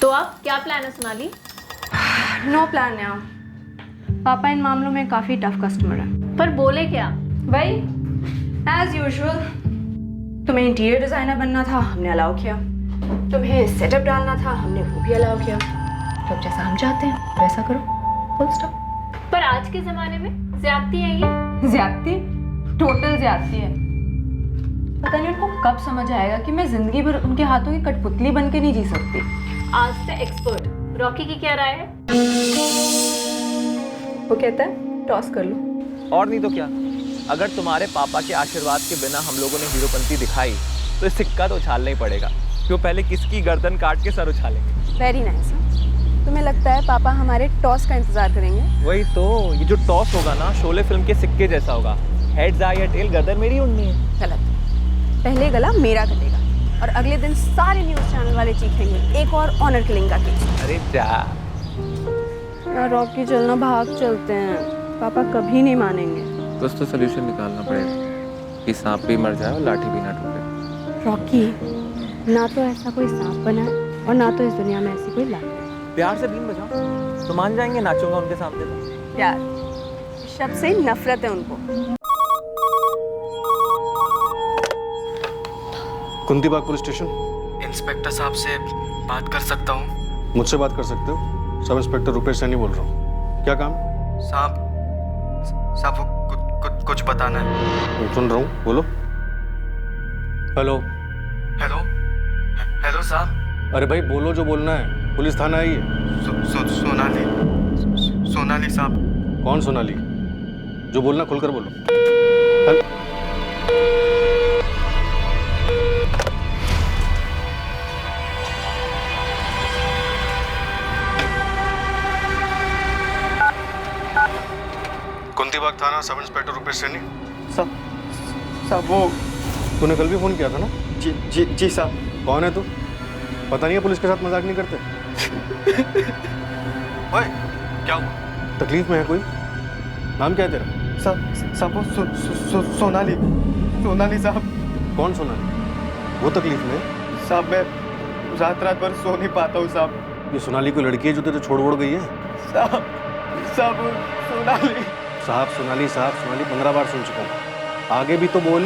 तो अब क्या प्लान है सोनाली? नो प्लान यार। पापा इन मामलों में काफ़ी टफ कस्टमर है। पर बोले क्या? वही एज यूजुअल। तुम्हें इंटीरियर डिज़ाइनर बनना था, हमने अलाउ किया। तुम्हें सेटअप डालना था, हमने वो भी अलाउ किया। तो अब जैसा हम चाहते हैं वैसा करो, फुल स्टॉप। पर आज के ज़माने में ज़्यादती है ये। ज़्यादती? टोटल ज़्यादती है। पता नहीं उनको कब समझ आएगा कि मैं ज़िंदगी भर उनके हाथों की कठपुतली बन के नहीं जी सकती। आज से एक्सपर्ट रॉकी की क्या राय है? वो कहता है टॉस कर लो। और नहीं तो क्या, अगर तुम्हारे पापा के आशीर्वाद के बिना हम लोगों ने हीरोपंती दिखाई तो ये सिक्का तो उछालना ही पड़ेगा। क्यों पहले किसकी गर्दन काट के सर उछालेंगे। Very nice. तुम्हें लगता है पापा हमारे टॉस का इंतजार करेंगे? वही तो, ये जो टॉस होगा ना शोले फिल्म के सिक्के जैसा होगा। हेड्स आए या टेल, गर्दन मेरी उड़नी है। गलत। पहले गला मेरा कटेगा और अगले दिन सारे न्यूज़ चैनल वाले चीखेंगे एक और ऑनर किलिंग का केस। अरे जा यार रॉकी चलना, भाग चलते हैं। पापा कभी नहीं मानेंगे। कुछ तो सोल्यूशन निकालना पड़ेगा कि सांप भी मर जाए और लाठी भी ना टूटे। रॉकी, ना तो ऐसा कोई सांप बना है और ना तो इस दुनिया में ऐसी कोई लाठी। प्यार से बीन बजाओ तो मान जाएंगे, नाचूंगा उनके सामने तो। प्यार शब्द से नफरत है उनको। कुंती बाग पुलिस स्टेशन। इंस्पेक्टर साहब से बात कर सकता हूँ? मुझसे बात कर सकते हो। सब इंस्पेक्टर रुपेश सैनी बोल रहा हूँ। क्या काम? साहब वो कुछ बताना है। मैं सुन रहा हूँ, बोलो। हेलो। हेलो हेलो साहब। अरे भाई बोलो जो बोलना है। पुलिस थाना है ये। सोनाली साहब। कौन सोनाली? जो बोलना खुलकर बोलो। कुंती बाग थाना, सब इंस्पेक्टर रुपेश सैनी। साहब वो तूने कल भी फोन किया था ना? जी साहब। कौन है तू? पता नहीं है पुलिस के साथ मजाक नहीं करते। ओए, क्या हुआ? तकलीफ में है कोई? नाम क्या है तेरा? साहब वो सोनाली साहब। कौन सोनाली? वो तकलीफ में है? साहब मैं रात भर सो नहीं पाता हूँ साहब। ये सोनाली कोई लड़की है जो तेरे छोड़ गई है? साहब सोनाली। साहब सोनाली 15 बार सुन चुका हूँ। आगे भी तो बोल।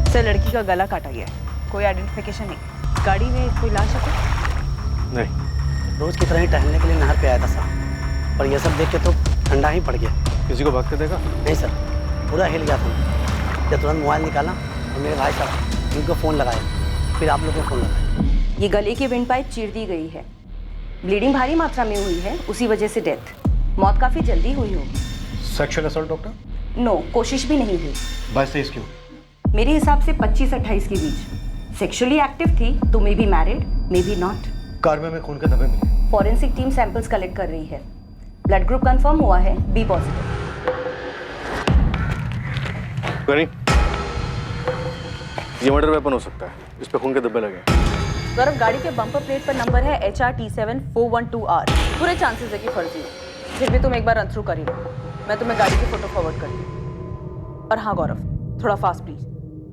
सर लड़की का गला काटा गया है, कोई आइडेंटिफिकेशन नहीं। गाड़ी में कोई लाश है? नहीं। रोज की तरह ही टहलने के लिए नहर पे आया था साहब, पर यह सब देख के तो ठंडा ही पड़ गया। किसी को भागते देखा? नहीं सर, पूरा हिल गया था। जब तुरंत मोबाइल निकाला और मेरे भाई साहब उनको फ़ोन लगाया, फिर आप लोग को फ़ोन लगाया। ये गले की विंड पाइप चीर दी गई है। ब्लीडिंग भारी मात्रा में हुई है, उसी वजह से डेथ। मौत काफ़ी जल्दी हुई होगी। Sexual assault doctor? नो, कोशिश भी नहीं हुई। 22-23 क्यों? मेरे हिसाब से 25-28 के बीच। सेक्सुअली एक्टिव थी तो may be married, may be not. Car में खून के धब्बे मिले। फॉरेंसिक टीम सैंपल्स कलेक्ट कर रही है। ब्लड ग्रुप कंफर्म हुआ है, बी पॉजिटिव। करी, ये मर्डर वेपन हो सकता है। इस पे खून के धब्बे लगे। गौरव, गाड़ी के बम्पर प्लेट पर नंबर है HRT7412R। पूरे चांसेस है कि फर्जी हो। फिर भी तुम एक बार रन थ्रू कर ही लो। मैं तुम्हें गाड़ी की फोटो फॉरवर्ड करती हूँ। और हाँ गौरव, थोड़ा फास्ट प्लीज।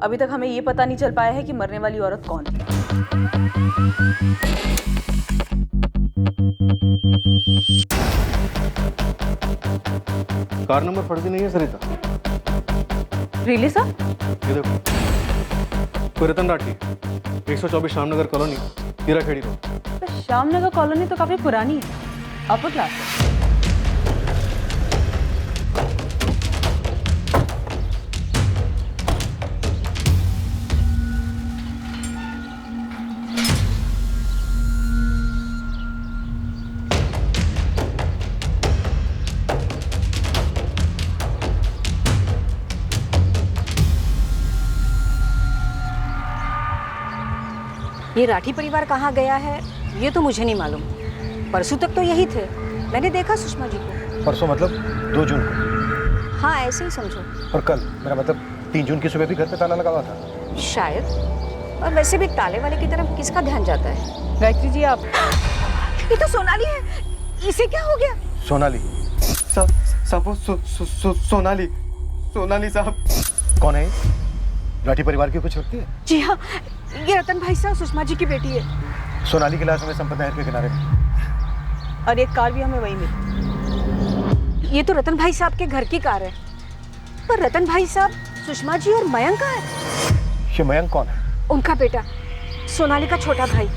अभी तक हमें ये पता नहीं चल पाया है कि मरने वाली औरत कौन थी। कार नंबर फर्जी नहीं है सरिता। Really sir? ये देखो, कोई Ratan Rathi, 124 Shyamnagar colony, Hirakheri road. Shyamnagar colony तो काफी पुरानी है, अपर क्लास है। ये राठी परिवार कहाँ गया है ये तो मुझे नहीं मालूम। परसों तक तो यही थे, मैंने देखा सुषमा जी को। परसों मतलब 2 जून को? हाँ ऐसे ही समझो। और कल, मेरा मतलब 3 जून की सुबह भी घर पे ताला लगा हुआ था। शायद। और वैसे भी ताले वाले की तरफ किसका ध्यान जाता है? गायत्री जी आप ये तो सोनाली है, इसे क्या हो गया? सोनाली साहब वो सोनाली साहब। कौन है? राठी परिवार की कुछ लगती है? जी हाँ, ये रतन भाई साहब सुषमा जी की बेटी है। सोनाली की लाश हमें संपत नहर के किनारे में। और एक कार भी हमें वहीं मिली। ये तो रतन भाई साहब के घर की कार है। पर रतन भाई साहब, सुषमा जी और मयंक कहाँ है? ये मयंक कौन है? उनका बेटा, सोनाली का छोटा भाई।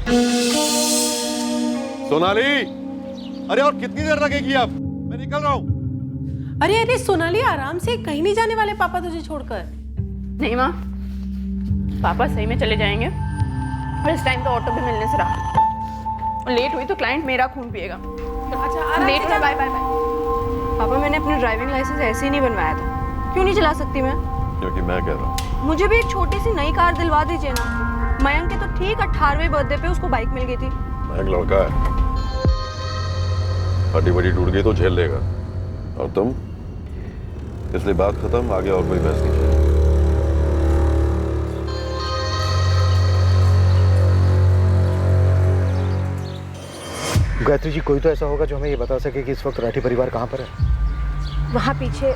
सोनाली, अरे और कितनी देर लगेगी? अब मैं निकल रहा हूँ। अरे सोनाली, आराम से, कहीं नहीं जाने वाले पापा तुझे छोड़कर। नहीं माँ, पापा सही में चले जाएंगे और इस टाइम तो ऑटो भी मिलने से रहा। लेट हुई तो क्लाइंट मेरा खून पिएगा। अच्छा लेट हुई, बाय बाय बाय। पापा मैंने अपनी ड्राइविंग लाइसेंस ऐसे ही नहीं बनवाया था, क्यों नहीं चला सकती मैं? क्योंकि मैं कह रहा हूँ मुझे भी एक छोटी सी नई कार दिलवा दीजिए ना। मयंक के तो ठीक 18वें बर्थडे पे उसको बाइक मिल गई थी। एक लड़का है, हड्डी बड़ी टूट गई तो झेल लेगा। और तुम, इसलिए बात खत्म, आगे और कोई बहस नहीं चाहिए। गायत्री जी, कोई तो ऐसा होगा जो हमें ये बता सके कि इस वक्त राठी परिवार कहाँ पर है। वहाँ पीछे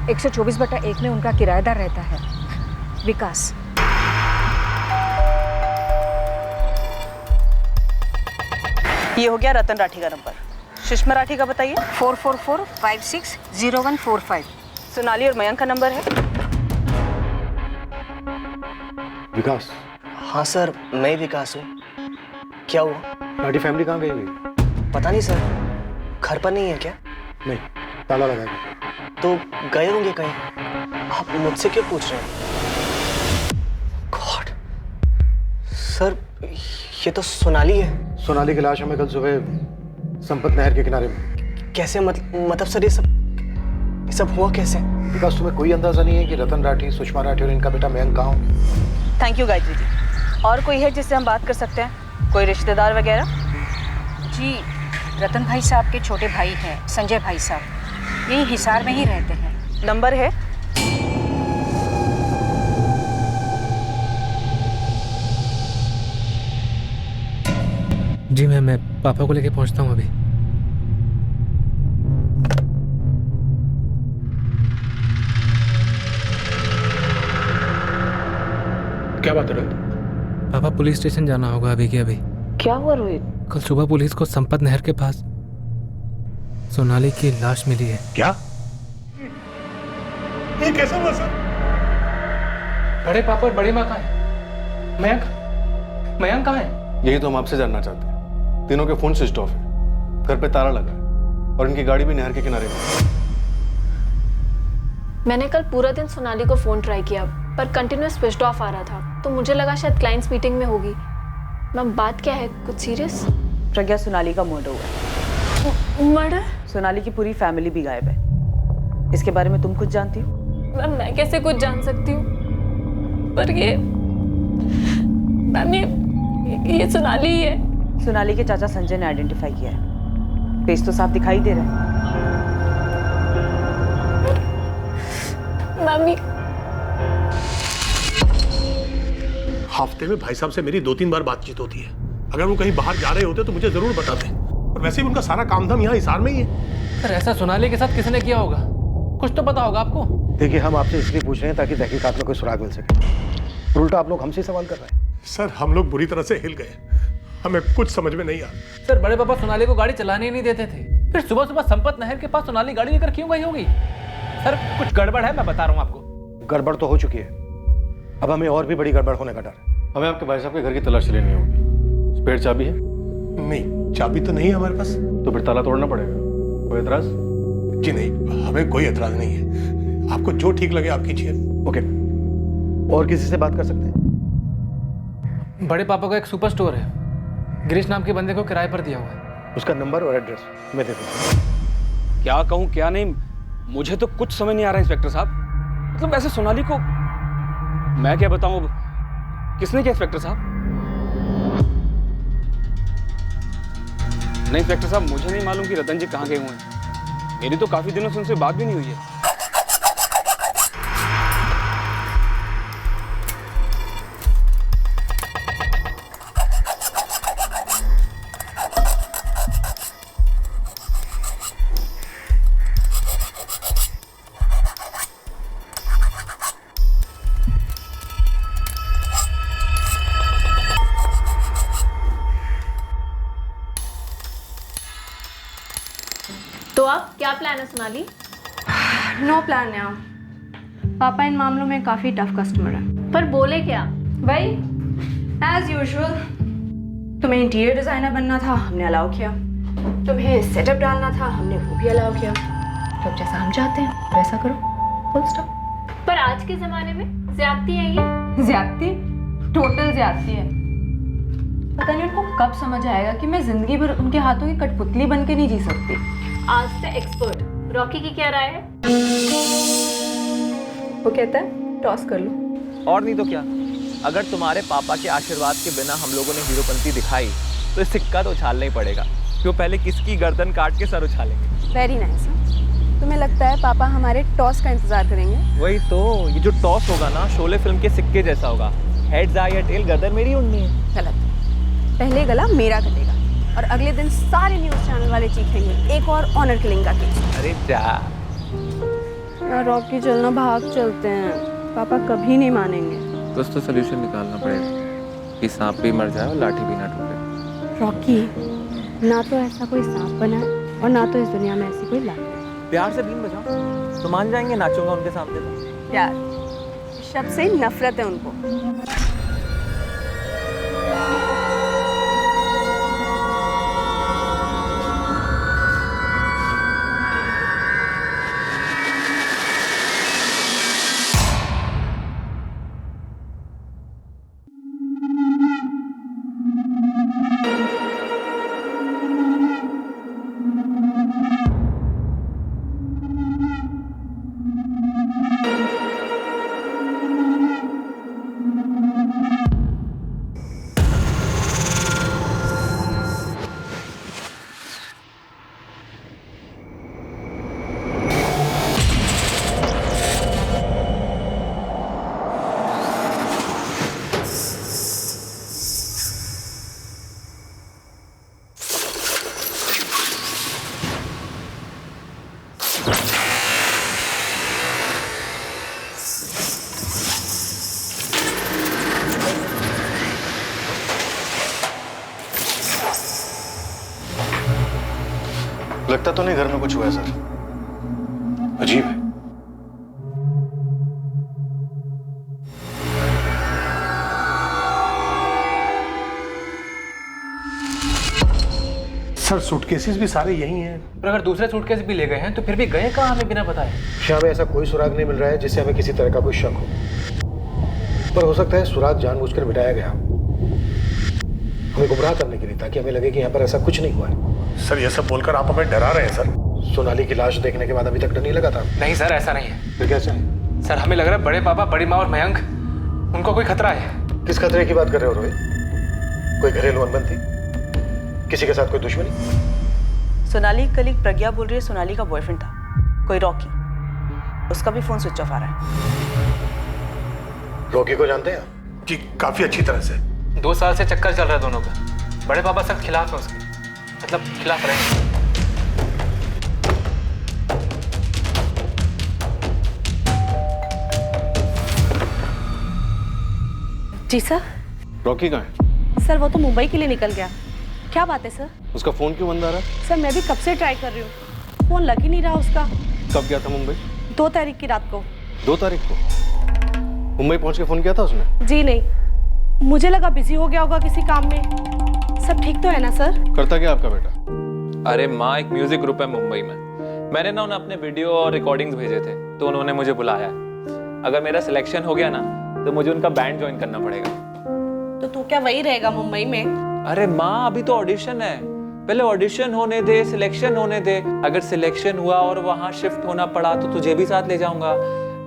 124/1 में उनका किराएदार रहता है, विकास। ये हो गया रतन राठी का नंबर। सुषमा राठी का बताइए। 444560145। सोनाली और मयंक का नंबर है। विकास? हाँ सर, मैं विकास हूँ। क्या हुआ? राठी फैमिली कहाँ गई हुई? पता नहीं सर, घर पर नहीं है क्या? नहीं, ताला लगा है। तो गए होंगे कहीं। आप मुझसे क्यों पूछ रहे हैं? गॉड सर, ये तो सोनाली है। सोनाली की लाश हमें कल सुबह संपत नहर के किनारे में। कैसे? मतलब सर ये सब हुआ कैसे? विकास, तुम्हें कोई अंदाजा नहीं है कि रतन राठी, सुषमा राठी और इनका बेटा मयंक कहाँ हो? Thank you Gayatri ji. और कोई है जिससे हम बात कर सकते हैं? कोई रिश्तेदार वगैरह? जी, रतन भाई साहब के छोटे भाई हैं, संजय भाई साहब, यही हिसार में ही रहते हैं। नंबर है? जी मैं पापा को लेके पहुंचता हूँ अभी। क्या बात है रोहित? पापा, पुलिस स्टेशन जाना होगा अभी के अभी। क्या हुआ रोहित? कल सुबह पुलिस को संपत नहर के पास सोनाली की लाश मिली है। क्या? ये कैसे हुआ सर? बड़े पापा और बड़ी माँ कहाँ है? मयंक कहाँ है? यही तो हम आपसे जानना चाहते हैं। तीनों के फोन स्विच ऑफ है, घर पे ताला लगा है और इनकी गाड़ी भी नहर के किनारे में। मैंने कल पूरा दिन सोनाली को फ़ोन ट्राई किया पर कंटिन्यूस स्विच ऑफ आ रहा था, तो मुझे लगा शायद क्लाइंट्स मीटिंग में होगी। मैम, बात क्या है? कुछ सीरियस? प्रज्ञा, सोनाली का मर्डर हुआ है। मर्डर? सोनाली की पूरी फैमिली भी गायब है। इसके बारे में तुम कुछ जानती हो? मैम, मैं कैसे कुछ जान सकती हूँ? पर ये मैम, ये सोनाली ही है। सोनाली के चाचा संजय ने आइडेंटिफाई किया है। फेस तो साफ दिखाई दे रहा है। मम्मी, हफ्ते में भाई साहब से मेरी 2-3 बार बातचीत होती है। अगर वो कहीं बाहर जा रहे होते तो मुझे जरूर बताते। और वैसे भी उनका सारा काम धाम यहाँ हिसार में ही है। सर, ऐसा सोनाली के साथ किसने किया होगा? कुछ तो पता होगा आपको। देखिए, हम आपसे इसलिए पूछ रहे हैं ताकि तहकीकात में कोई सुराग मिल सके। उल्टा आप लोग हमसे सवाल कर रहे हैं। सर, हम लोग बुरी तरह से हिल गए, हमें कुछ समझ में नहीं आया। सर, बड़े पापा सोनाली को गाड़ी चलाने ही नहीं देते थे, फिर सुबह सुबह संपत नहर के पास सोनाली गाड़ी लेकर क्यों गई होगी? सर, कुछ गड़बड़ है, मैं बता रहा हूँ आपको। गड़बड़ तो हो चुकी है, अब हमें और भी बड़ी गड़बड़ होने का डर है। हमें आपके भाई साहब के घर की तलाशी लेनी होगी। स्पेयर चाबी है? नहीं, चाबी तो नहीं है हमारे पास। तो फिर ताला तोड़ना पड़ेगा। कोई एतराज? जी नहीं, हमें कोई एतराज नहीं है। आपको जो ठीक लगे आप कीजिए। ओके, और किसी से बात कर सकते हैं? बड़े पापा का एक सुपर स्टोर है, गिरीश नाम के बंदे को किराए पर दिया हुआ है। उसका नंबर और एड्रेस मैं दे दूँ। क्या कहूँ क्या नहीं, मुझे तो कुछ समझ नहीं आ रहा इंस्पेक्टर साहब। मतलब ऐसे सोनाली को मैं क्या बताऊँ? किसने किया इंस्पेक्टर साहब? नहीं इंस्पेक्टर साहब, मुझे नहीं मालूम कि रतन जी कहाँ गए हुए हैं। मेरी तो काफी दिनों से उनसे बात भी नहीं हुई है। तो अब क्या प्लान है सोनाली? नो प्लान यार। पापा इन मामलों में काफ़ी टफ कस्टमर है। पर बोले क्या? भाई एज यूजुअल, तुम्हें इंटीरियर डिज़ाइनर बनना था, हमने अलाउ किया। तुम्हें सेटअप डालना था, हमने वो भी अलाउ किया। तो अब जैसा हम चाहते हैं वैसा करो, फुल स्टॉप। पर आज के ज़माने में ज्यादती है ये। ज्यादती? टोटल ज्यादती है। पता नहीं उनको कब समझ आएगा कि मैं जिंदगी भर उनके हाथों की कठपुतली बन के नहीं जी सकती। आज से एक्सपर्ट रॉकी की क्या राय है? वो कहता है टॉस कर लो। और नहीं तो क्या, अगर तुम्हारे पापा के आशीर्वाद के बिना हम लोगों ने हीरोपंती दिखाई तो इस सिक्का तो उछालना ही पड़ेगा। क्यों पहले किसकी गर्दन काट के सर उछालेंगे। Very nice. तुम्हें लगता है पापा हमारे टॉस का इंतजार करेंगे? वही तो, ये जो टॉस होगा ना शोले फिल्म के सिक्के जैसा होगा। हेड्स आए या टेल, गर्दन मेरी उड़नी है। गलत। पहले गला मेरा कटेगा और अगले दिन सारे न्यूज़ चैनल वाले चीखेंगे एक और ऑनर किलिंग का केस। अरे जा यार रॉकी, चलना भाग चलते हैं। पापा कभी नहीं मानेंगे। कुछ तो सोल्यूशन निकालना पड़ेगा कि सांप भी मर जाए और लाठी भी ना टूटे। रॉकी, ना तो ऐसा कोई सांप बना है और ना तो इस दुनिया में ऐसी कोई लाठी। प्यार से बीन बजाओ तो मान जाएंगे, नाचूंगा उनके सामने तो। यार शब्द से नफरत है उनको। लगता तो नहीं घर में कुछ हुआ है सर। अजीब है। सर सूटकेसेस भी सारे यही हैं। पर अगर दूसरे सूटकेस भी ले गए हैं तो फिर भी गए कहाँ हमें बिना बताए? यहाँ में ऐसा कोई सुराग नहीं मिल रहा है जिससे हमें किसी तरह का कोई शक हो। पर हो सकता है सुराग जानबूझकर मिटाया गया, हमें गुमराह करने के लिए, ताकि हमें लगे कि यहाँ पर ऐसा कुछ नहीं हुआ है। सर ये सब बोलकर आप हमें डरा रहे हैं सर। सोनाली की लाश देखने के बाद अभी तक डर नहीं लगा था? नहीं सर, ऐसा नहीं है। फिर कैसे है? सर हमें लग रहा है बड़े पापा, बड़ी माँ और मयंक, उनको कोई खतरा है। किस खतरे की बात कर रहे हो रोहित? कोई घरेलू अनबन थी? किसी के साथ कोई दुश्मनी? सोनाली की कलीग प्रज्ञा बोल रही है सोनाली का बॉयफ्रेंड था कोई रॉकी, उसका भी फोन स्विच ऑफ आ रहा है। रॉकी को जानते हैं? जी काफी अच्छी तरह से। 2 साल से चक्कर चल रहा है दोनों का। बड़े पापा सख्त खिलाफ है उसके, मतलब खिलाफ रहेंगे। जी सर। रॉकी कहाँ है? सर वो तो मुंबई के लिए निकल गया। क्या बात है सर? उसका फोन क्यों बंद आ रहा है? सर मैं भी कब से ट्राई कर रही हूँ, फोन लग ही नहीं रहा उसका। कब गया था मुंबई? 2 तारीख की रात को। 2 तारीख को मुंबई पहुंच के फोन किया था उसने? जी नहीं, मुझे लगा बिजी हो गया होगा किसी काम में। सब ठीक तो है ना सर? करता क्या आपका बेटा? अरे माँ, एक म्यूजिक ग्रुप है मुंबई में। मैंने ना उन्हें अपने वीडियो और रिकॉर्डिंग्स भेजे थे तो उन्होंने मुझे बुलाया। अगर मेरा सिलेक्शन हो गया ना तो मुझे उनका बैंड ज्वाइन करना पड़ेगा। तो तू क्या वही रहेगा मुंबई में? अरे माँ, अभी तो ऑडिशन है, पहले ऑडिशन होने दे, सिलेक्शन होने दे। अगर सिलेक्शन हुआ और वहाँ शिफ्ट होना पड़ा तो तुझे भी साथ ले जाऊंगा।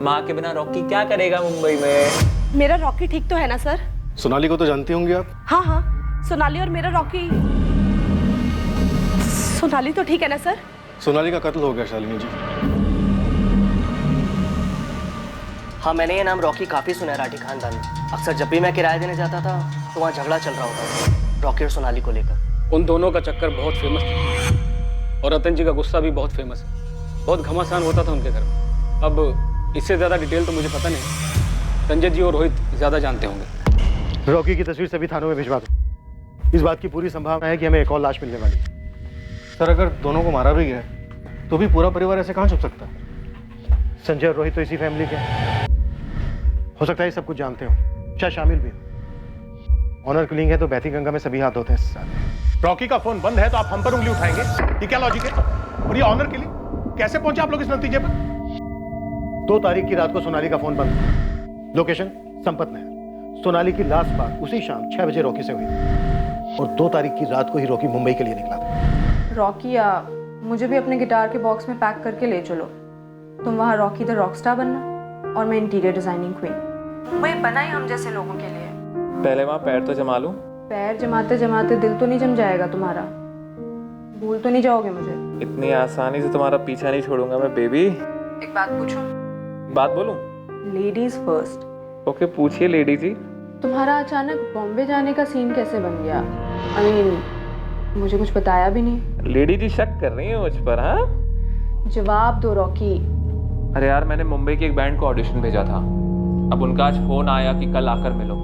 माँ के बिना रॉकी क्या करेगा मुंबई में? मेरा रॉकी ठीक तो है ना सर? सोनाली को तो जानती होंगी आप? हाँ हाँ, सोनाली और मेरा रॉकी। सोनाली तो ठीक है ना सर? सोनाली का कत्ल हो गया शालिनी जी। हाँ, मैंने ये नाम रॉकी काफ़ी सुना है राठी खानदान में। अक्सर जब भी मैं किराया देने जाता था तो वहाँ झगड़ा चल रहा होता था रॉकी और सोनाली को लेकर। उन दोनों का चक्कर बहुत फेमस था और रतन जी का गुस्सा भी बहुत फेमस है। बहुत घमासान होता था उनके घर में। अब इससे ज़्यादा डिटेल तो मुझे पता नहीं। संजय जी और रोहित ज़्यादा जानते होंगे। रॉकी की तस्वीर सभी थानों में भिजवा दो। इस बात की पूरी संभावना है कि हमें एक और लाश मिलने वाली है। सर, अगर दोनों को मारा भी है तो भी पूरा परिवार ऐसे कहाँ छुप सकता है? संजय और रोहित तो इसी फैमिली के हैं। हो सकता है सब कुछ जानते हो, शायद शामिल भी हो। ऑनर किलिंग है तो बहती गंगा में सभी हाथ धोते हैं इस साथ। रॉकी का फोन बंद है तो आप हम पर उंगली उठाएंगे? ये क्या लॉजिक है? और ये ऑनर किलिंग कैसे पहुंचे आप लोग इस नतीजे पर? 2 तारीख की रात को सोनाली का फोन बंद था। लोकेशन संपत नगर। सोनाली की लास्ट बात उसी शाम 6 बजे रॉकी से हुई और 2 तारीख की रात को ही रॉकी मुंबई के लिए निकला था। रॉकी या मुझे भी अपने गिटार के बॉक्स में पैक करके ले चलो। तुम वहाँ रॉकी द रॉकस्टार बनना और मैं इंटीरियर डिजाइनिंग क्वीन। मुंबई बना ही हम जैसे लोगों के लिए। पहले वहाँ पैर तो जमा लूं। पैर जमाते जमाते दिल तो नहीं जम जाएगा तुम्हारा? भूल तो नहीं जाओगे मुझे? इतनी आसानी से तुम्हारा पीछा नहीं छोड़ूंगा मैं बेबी। एक बात पूछूं? बात बोलूं? Ladies first. ओके, पूछिए लेडी जी। तुम्हारा अचानक बॉम्बे जाने का सीन कैसे बन गया? आई मीन मुझे कुछ बताया भी नहीं। लेडी जी शक कर रही है मुझ पर? हाँ, जवाब दो रॉकी। अरे यार, मैंने मुंबई के एक बैंड को ऑडिशन भेजा था। अब उनका आज फोन आया कि कल आकर मिलो।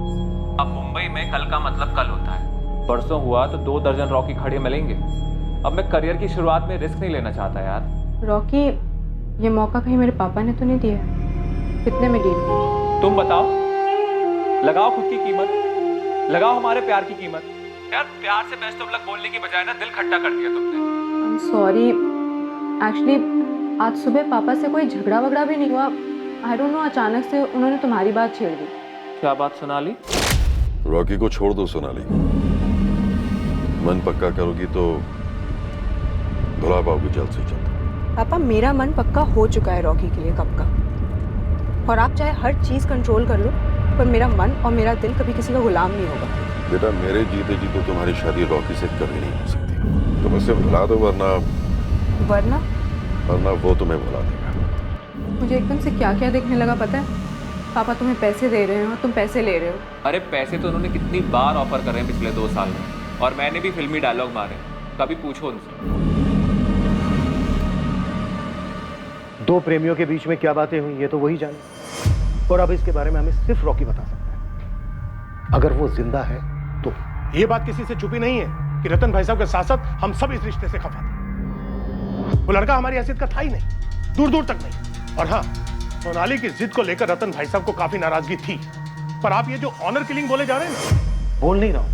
अब मुंबई में कल का मतलब कल होता है। परसों हुआ तो 2 दर्जन रॉकी खड़े मिलेंगे। अब मैं करियर की शुरुआत में रिस्क नहीं लेना चाहता यार। रॉकी, ये मौका कहीं मेरे पापा ने तो नहीं दिया? कितने में डील? तुम बताओ, लगाओ खुद की कीमत, लगाओ हमारे प्यार की कीमत। यार, प्यार से बेस्ट ऑफ लक बोलने की बजाय ना दिल खट्टा कर दिया तुमने। आई एम सॉरी, एक्चुअली आज सुबह पापा से कोई झगड़ा वगड़ा भी नहीं हुआ। आई डोंट नो, अचानक से उन्होंने तुम्हारी बात छेड़ दी। क्या बात सोनाली? रॉकी को छोड़ दो सोनाली। मन पक्का करोगी तो भुला पाओगी जल्द से जल्द। पापा, मेरा मन पक्का हो चुका है रॉकी के लिए कब का। और आप चाहे हर चीज कंट्रोल कर लो पर मेरा मन और मेरा दिल कभी किसी का गुलाम नहीं होगा। बेटा, मेरे जीते जी तो तुम्हारी शादी रॉकी से कभी नहीं हो सकती। तुम उसे भुला दो, वरना वो तुम्हें भुला देगा। मुझे एकदम से क्या क्या देखने लगा पता है? पापा तुम्हें पैसे दे रहे हो और तुम पैसे ले रहे हो। अरे पैसे तो उन्होंने कितनी बार ऑफर कर रहे हैं पिछले 2 साल में, और मैंने भी फिल्मी डायलॉग मारे। कभी पूछो उनसे। 2 प्रेमियों के बीच में क्या बातें हुई ये तो वही जाने, और अब इसके बारे में हमें सिर्फ रॉकी बता सकता है। अगर वो जिंदा है तो। ये बात किसी से छुपी नहीं है कि रतन भाई साहब के साथ साथ हम सब इस रिश्ते से खफा थे। वो लड़का हमारी हैसियत का था ही नहीं, दूर दूर तक नहीं। और हाँ, सोनाली की जिद को लेकर रतन भाई साहब को काफी नाराजगी थी। पर आप ये जो ऑनर किलिंग बोले जा रहे हैं ना, बोल नहीं रहा हूं,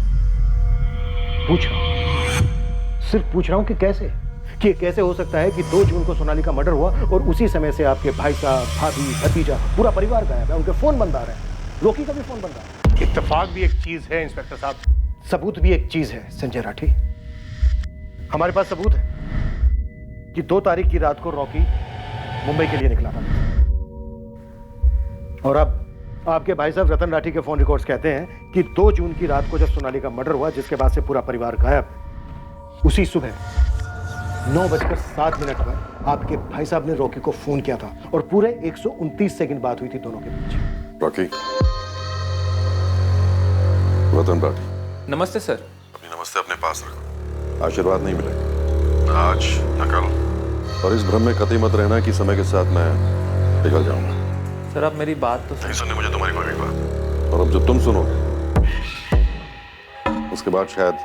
पूछ रहा हूं। सिर्फ पूछ रहा हूं कि कैसे, कि ये कैसे हो सकता है कि 2 जून को सोनाली का मर्डर हुआ और उसी समय से आपके भाई साहब, भाभी, भतीजा, पूरा परिवार गायब है। उनके फोन बंद आ रहे हैं, रॉकी का भी फोन बंद आ रहा है। इत्तेफाक भी एक चीज है इंस्पेक्टर साहब, सबूत भी एक चीज है संजय राठी। हमारे पास सबूत है कि 2 तारीख की रात को रॉकी मुंबई के लिए निकला था। और अब आपके भाई साहब रतन राठी के फोन रिकॉर्ड्स कहते हैं कि 2 जून की रात को जब सोनाली का मर्डर हुआ, जिसके बाद से पूरा परिवार गायब, उसी सुबह 9:07 पर आपके भाई साहब ने रॉकी को फोन किया था और पूरे 129 सेकंड बात हुई थी दोनों के बीच। रॉकी, रतन राठी। नमस्ते सर। अपनी नमस्ते अपने पास रखो, आशीर्वाद नहीं मिलेगा ना आज न कल। और इस भ्रम में कतई मत रहना कि समय के साथ मैं पिघल जाऊंगा। सर, आप मेरी बात तो नहीं सुननी मुझे तुम्हारी कोई भी बात। और अब जो तुम सुनोगे उसके बाद शायद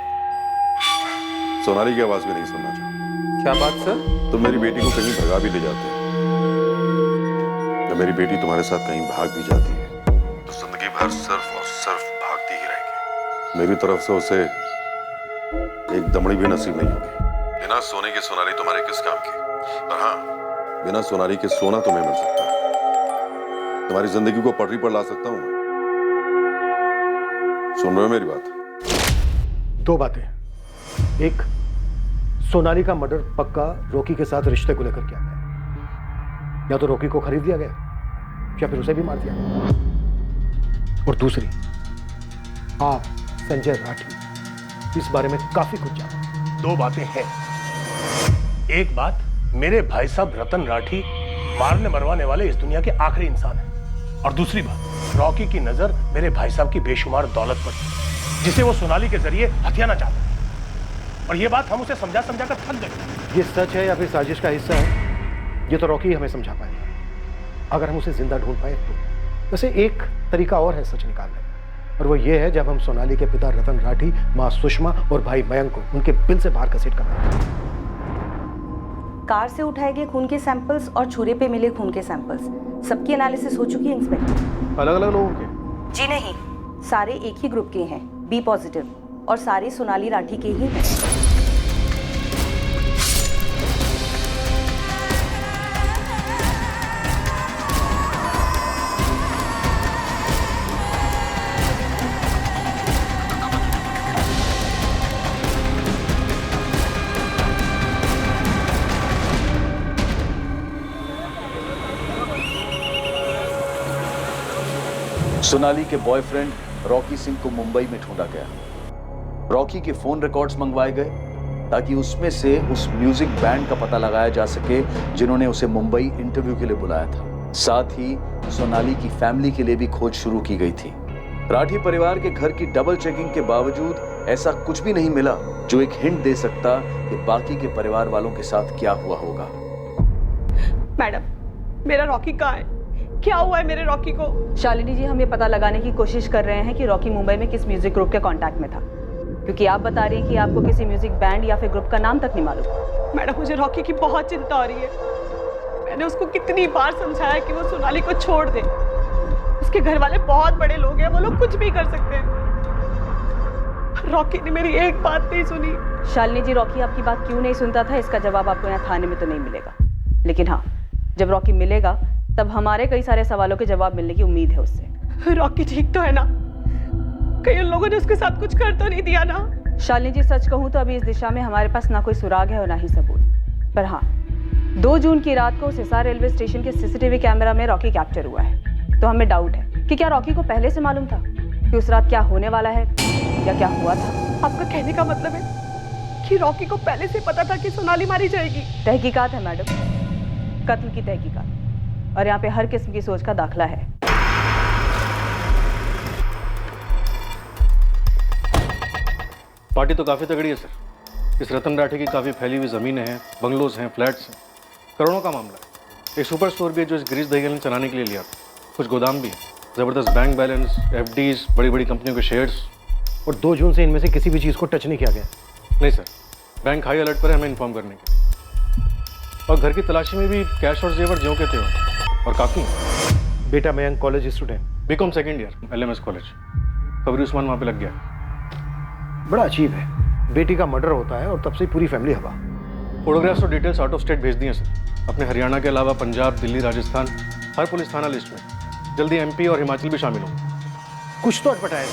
सोनाली की आवाज भी नहीं सुनना चाहूंगा। क्या बात सर? तुम मेरी बेटी को कहीं भगा भी ले जाते हो, या मेरी बेटी तुम्हारे साथ कहीं भाग भी जाती है तो जिंदगी भर सिर्फ और सिर्फ भागती ही रहेगी। मेरी तरफ से उसे एक दमड़ी भी नसीब नहीं होगी। बिना सोने के सोनाली तुम्हारे किस काम की? पर हाँ, बिना सोनाली के सोना तुम्हें मिल सकता है। तुम्हारी जिंदगी को पटरी पर ला सकता हूं। सुन रहे हो मेरी बात? 2 बातें। एक, सोनाली का मर्डर पक्का रॉकी के साथ रिश्ते को लेकर किया गया, या तो रॉकी को खरीद दिया गया या फिर उसे भी मार दिया गया। और दूसरी, आप संजय राठी इस बारे में काफी कुछ जानते हैं। 2 बातें हैं। एक बात, मेरे भाई साहब रतन राठी मारने मरवाने वाले इस दुनिया के आखिरी इंसान हैं। और दूसरी बात, रॉकी की नजर मेरे भाई साहब की बेशुमार दौलत पर थी, जिसे वो सोनाली के जरिए हथियाना चाहता था। और ये बात हम उसे समझा समझा कर थक गए। ये सच है या फिर साजिश का हिस्सा है, ये तो रॉकी हमें समझा पाएगा, अगर हम उसे जिंदा ढूंढ पाए तो। वैसे एक तरीका और है सच निकालने का, और वो ये है जब हम सोनाली के पिता रतन राठी, माँ सुषमा और भाई मयंक को उनके बिल से बाहर घसीट कर पाएंगे। कार से उठाए गए खून के सैंपल्स और छुरे पे मिले खून के सैंपल्स सबकी एनालिसिस हो चुकी है इंस्पेक्टर। अलग अलग लोगों के? जी नहीं, सारे एक ही ग्रुप के हैं, बी पॉजिटिव, और सारे सोनाली राठी के ही हैं। सोनाली के बॉयफ्रेंड रॉकी सिंह को मुंबई में ढूंढा गया। रॉकी के फोन रिकॉर्ड्स मंगवाए गए ताकि उसमें से उस म्यूजिक बैंड का पता लगाया जा सके जिन्होंने उसे मुंबई इंटरव्यू के लिए बुलाया था। साथ ही सोनाली की फैमिली के लिए भी खोज शुरू की गई थी। राठी परिवार के घर की डबल चेकिंग के बावजूद ऐसा कुछ भी नहीं मिला जो एक हिंट दे सकता कि बाकी के परिवार वालों के साथ क्या हुआ होगा। मैडम, मेरा रॉकी कहाँ है? क्या हुआ है मेरे रॉकी को? शालिनी जी, हम ये पता लगाने की कोशिश कर रहे हैं कि रॉकी मुंबई में किस म्यूजिक ग्रुप के कांटेक्ट में था, क्योंकि आप बता रही हैं कि आपको किसी म्यूजिक बैंड या फिर ग्रुप का नाम तक नहीं मालूम। मैडम, मुझे रॉकी की बहुत चिंता हो रही है। मैंने उसको कितनी बार समझाया कि वो सोनाली को छोड़ दे। उसके घर वाले बहुत बड़े लोग हैं, वो लोग कुछ भी कर सकते हैं। रॉकी ने मेरी एक बात नहीं सुनी। शालिनी जी, रॉकी आपकी बात क्यों नहीं सुनता था, इसका जवाब आपको यहाँ थाने में तो नहीं मिलेगा, लेकिन हाँ, जब रॉकी मिलेगा तब हमारे कई सारे सवालों के जवाब मिलने की उम्मीद है उससे। रॉकी ठीक तो है ना? कई उन लोगों ने उसके साथ कुछ कर तो नहीं दिया ना? शालिनी जी, सच कहूँ तो अभी इस दिशा में हमारे पास ना कोई सुराग है और ना ही सबूत। पर हाँ, 2 जून की रात को हिसार रेलवे स्टेशन के सीसीटीवी कैमरा में रॉकी कैप्चर हुआ है। तो हमें डाउट है कि क्या रॉकी को पहले से मालूम था कि उस रात क्या होने वाला है या क्या हुआ था। आपका कहने का मतलब है कि रॉकी को पहले से पता था कि सोनाली मारी जाएगी? तहकीकात है मैडम, कत्ल की तहकीकात, और यहाँ पे हर किस्म की सोच का दाखला है। पार्टी तो काफी तगड़ी है सर। इस रतन राठी की काफी फैली हुई जमीनें हैं, बंगलोज हैं, फ्लैट्स हैं, करोड़ों का मामला है। एक सुपर स्टोर भी है जो इस गिरीश दहीगल ने चलाने के लिए लिया था। कुछ गोदाम भी है, जबरदस्त बैंक बैलेंस, एफडीज, बड़ी बड़ी कंपनियों के शेयर्स। और 2 जून से इनमें से किसी भी चीज़ को टच नहीं किया गया? नहीं सर, बैंक हाई अलर्ट पर है हमें इन्फॉर्म करने के। और घर की तलाशी में भी कैश और जेवर ज्यों के थे और काफ़ी। बेटा Mayank college student, BCom second year, LMS college. कबरी उस्मान वहाँ पे लग गया। बड़ा अजीब है, बेटी का मर्डर होता है और तब से पूरी फैमिली हवा। फोटोग्राफ्स और डिटेल्स आउट ऑफ स्टेट भेज दिए सर, अपने हरियाणा के अलावा पंजाब, दिल्ली, राजस्थान, हर पुलिस थाना लिस्ट में। जल्दी MP और हिमाचल भी शामिल होंगे। कुछ तो अटपटा है।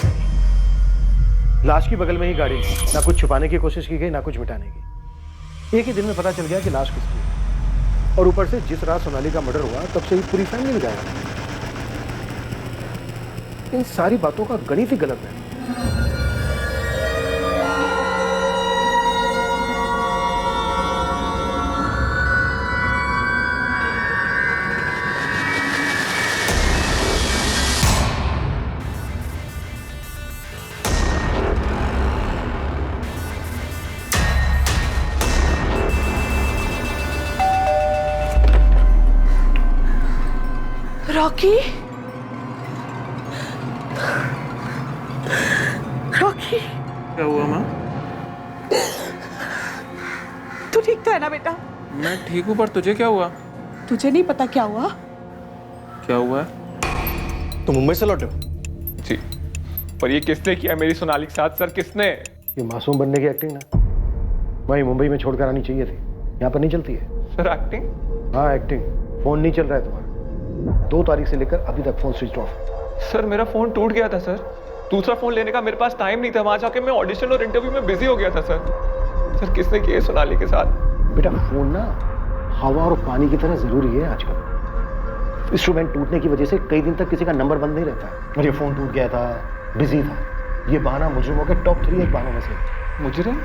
लाश की बगल में ही गाड़ी, ना कुछ छुपाने की कोशिश की गई ना कुछ मिटाने की। एक ही दिन में पता चल गया कि लाश किसकी है। और ऊपर से जिस रात सोनाली का मर्डर हुआ तब से ही पूरी फैमिली गायब है। इन सारी बातों का गणित ही गलत है। रॉकी, रॉकी, क्या हुआ माँ? तू ठीक तो है ना बेटा? मैं ठीक हूँ, पर तुझे क्या हुआ? तुझे नहीं पता क्या हुआ? क्या हुआ? तो मुंबई से लौटे हो? जी, पर ये किसने किया मेरी सोनाली के साथ सर? किसने? ये मासूम बनने की एक्टिंग ना वहीं मुंबई में छोड़कर आनी चाहिए थी, यहाँ पर नहीं चलती है। Sir acting? हाँ एक्टिंग। फोन नहीं चल रहा है तुम्हारा, 2 तारीख से लेकर अभी तक फोन स्विच ऑफ। सर मेरा फोन टूट गया था सर, दूसरा फोन लेने का मेरे पास टाइम नहीं था। वहां जाके मैं ऑडिशन और इंटरव्यू में बिजी हो गया था सर। सर किसने किया सोनाली के साथ? बेटा फोन ना हवा और पानी की तरह जरूरी है आजकल। इंस्ट्रूमेंट टूटने की वजह से कई दिन तक किसी का नंबर बंद नहीं रहता। और ये फोन टूट गया था, बिजी था, ये बहाना मुजरिमों के टॉप 3 एक बहानों में से। मुजरिम?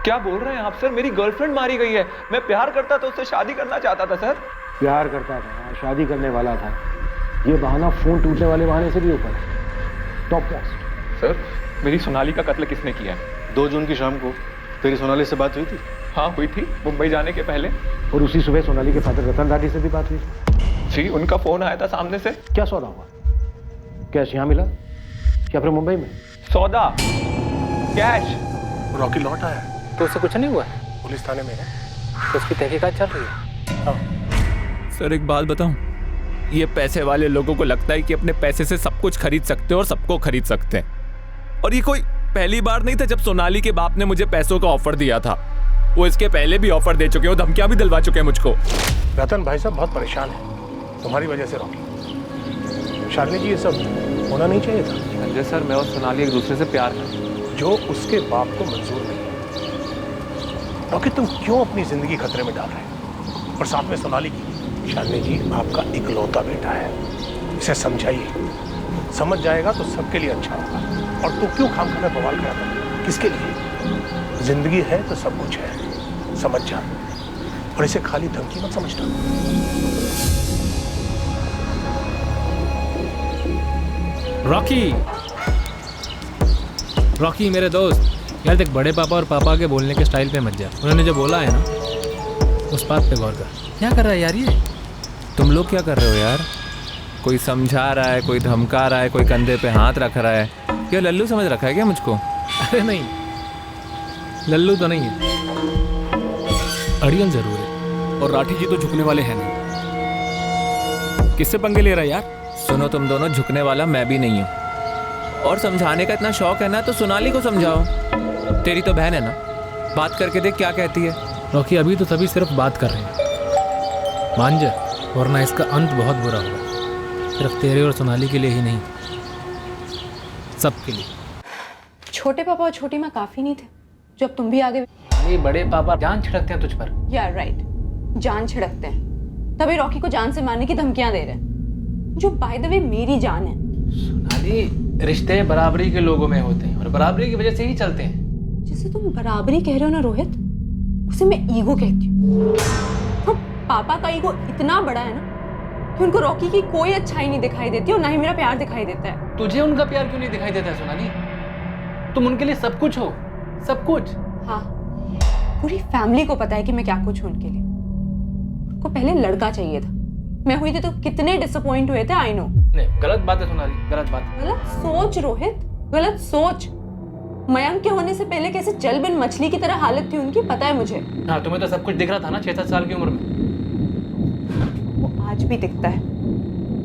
क्या बोल रहे हैं आप सर? मेरी गर्लफ्रेंड मारी गई है। मैं प्यार करता था, उससे शादी करना चाहता था सर। प्यार करता था, शादी करने वाला था, ये बहाना फोन टूटने वाले बहाने से भी ऊपर है। Top most. सर मेरी सोनाली का कत्ल किसने किया है? 2 जून की शाम को तेरी सोनाली से बात हुई थी? हाँ हुई थी, मुंबई जाने के पहले। और उसी सुबह सोनाली के फादर रतन राठी से भी बात हुई थी? जी, उनका फोन आया था सामने से। क्या सौदा हुआ? कैश यहाँ मिला या फिर मुंबई में? सौदा, कैश। रॉकी लौट आया है। तो उससे कुछ नहीं हुआ? पुलिस थाने में है। तो उसकी तहकीकात चल रही है। सर एक बात बताऊं, ये पैसे वाले लोगों को लगता है कि अपने पैसे से सब कुछ खरीद सकते हैं और सबको खरीद सकते हैं। और ये कोई पहली बार नहीं था जब सोनाली के बाप ने मुझे पैसों का ऑफर दिया था। वो इसके पहले भी ऑफर दे चुके हैं, धमकियां भी दिलवा चुके हैं मुझको। रतन भाई साहब बहुत परेशान है तुम्हारी वजह से रॉकी। शालिनी जी ये सब होना नहीं चाहिए था। संजय सर, मैं और सोनाली एक दूसरे से प्यार करते हैं। जो उसके बाप को मंजूर नहीं है। रॉकी तुम क्यों अपनी जिंदगी खतरे में डाल रहे हो? और साथ में सोनाली की। शालिनी जी आपका इकलौता बेटा है, इसे समझाइए। समझ जाएगा तो सबके लिए अच्छा होगा। और तू क्यों खामखा में बवाल करा था? किसके लिए? जिंदगी है तो सब कुछ है, समझ जा। और इसे खाली धमकी मत समझना। रॉकी मेरे दोस्त, यार देख, बड़े पापा और पापा के बोलने के स्टाइल पे मत जा। उन्होंने जो बोला है ना, उस बात पे गौर कर। क्या कर रहा है यार ये? तुम लोग क्या कर रहे हो यार? कोई समझा रहा है, कोई धमका रहा है, कोई कंधे पे हाथ रख रहा है। क्या लल्लू समझ रखा है क्या मुझको? अरे नहीं, लल्लू तो नहीं है, अड़ियल जरूर है। और राठी जी तो झुकने वाले हैं नहीं। किससे पंगे ले रहा है यार? सुनो, तुम दोनों, झुकने वाला मैं भी नहीं हूँ। और समझाने का इतना शौक है ना तो सोनाली को समझाओ। तेरी तो बहन है ना, बात करके देख क्या कहती है। रॉकी अभी तो सभी सिर्फ बात कर रहे हैं, मान जा, वरना इसका अंत बहुत बुरा होगा। सिर्फ तेरे और सोनाली के लिए ही नहीं, सबके लिए। छोटे पापा और छोटी माँ काफी नहीं थे जो अब तुम भी आगे? ये बड़े पापा जान छिड़कते हैं तुझ पर। या राइट, जान छिड़कते हैं, तभी रॉकी को जान से मारने की धमकियां दे रहे हैं, जो बाय द वे मेरी जान है। सोनाली, रिश्ते बराबरी के लोगों में होते हैं और बराबरी की वजह से ही चलते हैं। जिसे तुम बराबरी कह रहे हो ना रोहित, उसे मैं ईगो कहती हूँ। तो पापा का ईगो इतना बड़ा है ना कि उनको रॉकी की कोई अच्छाई नहीं दिखाई देती और ना ही मेरा प्यार दिखाई देता है। तुझे उनका प्यार क्यों नहीं दिखाई देता है सोनाली? तुम उनके लिए सब कुछ हो, सब कुछ। हाँ, पूरी फैमिली को पता है कि मैं क्या कुछ हूँ उनके लिए। उनको पहले लड़का चाहिए था, मैं हुई थी तो कितने डिसअपॉइंट हुए थे। I know. नहीं, गलत बात है सोनाली, गलत बात। गलत सोच रोहित, गलत सोच। मयंक के होने से पहले कैसे जल बिन मछली की तरह हालत थी उनकी, पता है मुझे। हाँ, तुम्हें तो सब कुछ दिख रहा था ना 6-7 साल की उम्र में। वो आज भी दिखता है,